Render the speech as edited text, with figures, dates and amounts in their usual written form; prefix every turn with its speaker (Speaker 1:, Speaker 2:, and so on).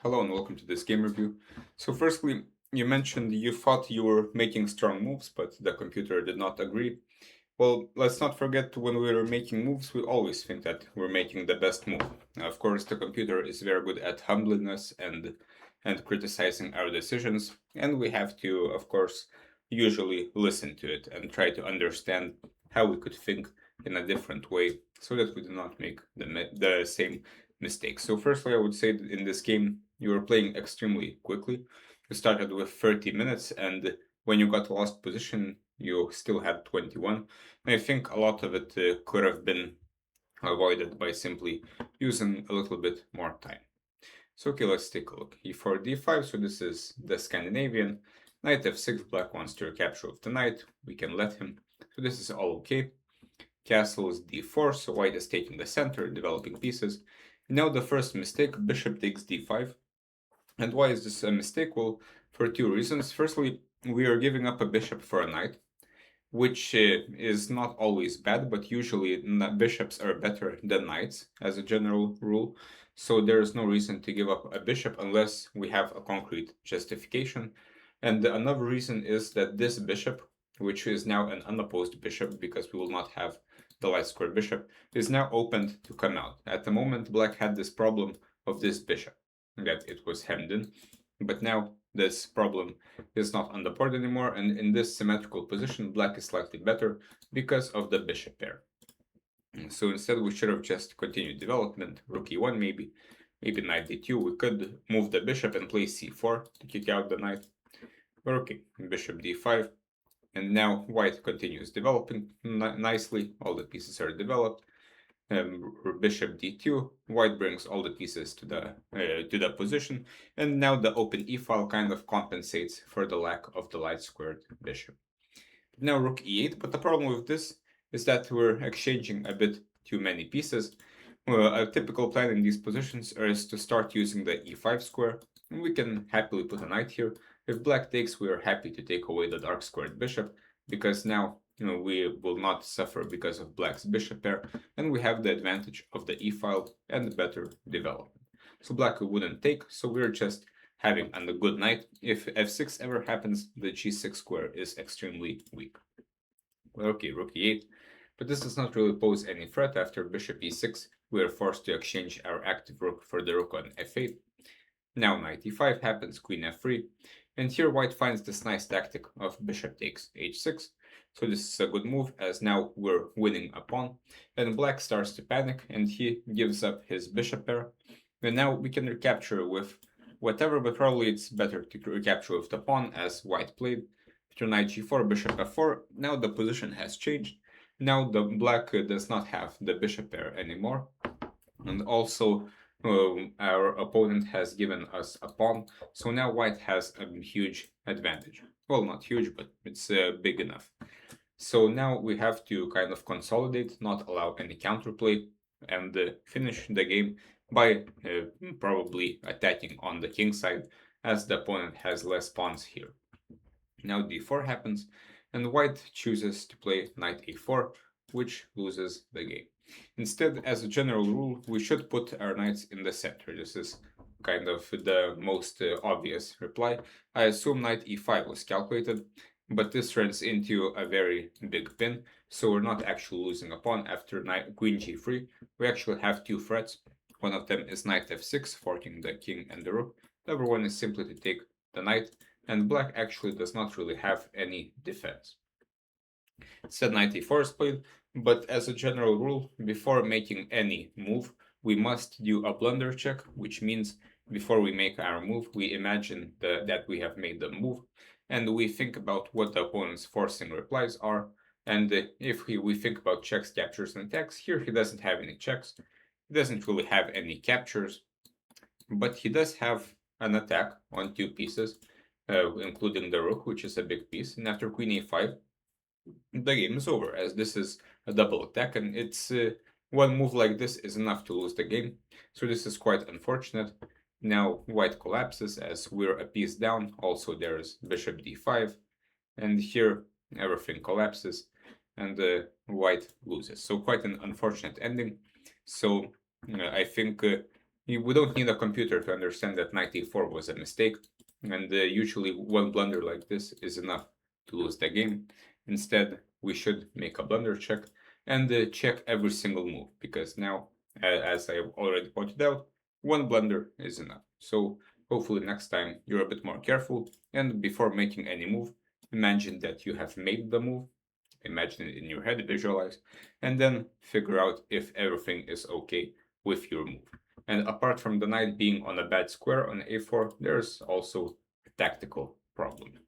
Speaker 1: Hello and welcome to this game review. So firstly, you mentioned you thought you were making strong moves, but the computer did not agree. Well, let's not forget when we are making moves, we always think that we're making the best move. Of course, the computer is very good at humbleness and criticizing our decisions, and we have to, of course, usually listen to it and try to understand how we could think in a different way so that we do not make the same mistakes. So firstly, I would say that in this game, you were playing extremely quickly. You started with 30 minutes, and when you got lost position, you still had 21. I think a lot of it could have been avoided by simply using a little bit more time. So okay, let's take a look. E4, d5, so this is the Scandinavian. Knight f6, black wants to recapture with the knight. We can let him. So this is all okay. Castle is d4, so white is taking the center, developing pieces. Now the first mistake, bishop takes d5. And why is this a mistake? Well, for two reasons. Firstly, we are giving up a bishop for a knight, which is not always bad, but usually bishops are better than knights as a general rule. So there is no reason to give up a bishop unless we have a concrete justification. And another reason is that this bishop, which is now an unopposed bishop because we will not have the light squared bishop, is now opened to come out. At the moment, black had this problem of this bishop, that it was hemmed in, but now this problem is not on the board anymore, and in this symmetrical position, black is slightly better because of the bishop pair. So instead, we should have just continued development, rook e1 maybe knight d2. We could move the bishop and play c4 to kick out the knight. But okay, bishop d5, and now white continues developing nicely. All the pieces are developed. Bishop d2. White brings all the pieces to the position, and now the open e-file kind of compensates for the lack of the light squared bishop. Now rook e8, but the problem with this is that we're exchanging a bit too many pieces. A typical plan in these positions is to start using the e5 square, and we can happily put a knight here. If black takes, we are happy to take away the dark squared bishop, because now we will not suffer because of black's bishop pair, and we have the advantage of the e-file and better development. So black wouldn't take, so we're just having a good knight. If f6 ever happens, the g6 square is extremely weak. Well, okay, rook e8, but this does not really pose any threat. After bishop e6, we are forced to exchange our active rook for the rook on f8. Now knight e5 happens, queen f3, and here white finds this nice tactic of bishop takes h6. So this is a good move, as now we're winning a pawn, and black starts to panic, and he gives up his bishop pair. And now we can recapture with whatever, but probably it's better to recapture with the pawn, as white played. After knight g4, bishop f4, now the position has changed. Now the black does not have the bishop pair anymore, and also our opponent has given us a pawn, so now white has a huge advantage. Well, not huge, but it's big enough. So now we have to kind of consolidate, not allow any counterplay, and finish the game by probably attacking on the king side, as the opponent has less pawns here. Now d4 happens, and white chooses to play knight a4, which loses the game. Instead, as a general rule, we should put our knights in the center. This is kind of the most obvious reply. I assume knight e5 was calculated, but this runs into a very big pin, so we're not actually losing a pawn. After queen g3, we actually have two threats. One of them is knight f6, forking the king and the rook. The other one is simply to take the knight, and black actually does not really have any defense. Instead, knight e4 is played, but as a general rule, before making any move, we must do a blunder check, which means before we make our move, we imagine that we have made the move, and we think about what the opponent's forcing replies are, and if we think about checks, captures, and attacks, here he doesn't have any checks, he doesn't really have any captures, but he does have an attack on two pieces, including the rook, which is a big piece, and after queen e5, the game is over, as this is a double attack, and it's one move like this is enough to lose the game, so this is quite unfortunate. Now white collapses as we're a piece down. Also there's bishop d5, and here everything collapses, and white loses. So quite an unfortunate ending. So I think We don't need a computer to understand that knight e4 was a mistake, and usually one blunder like this is enough to lose the game. Instead, we should make a blunder check and check every single move, because now, as I already pointed out, one blunder is enough. So hopefully next time you're a bit more careful, and before making any move, imagine that you have made the move, imagine it in your head, visualize, and then figure out if everything is okay with your move. And apart from the knight being on a bad square on a4, there's also a tactical problem.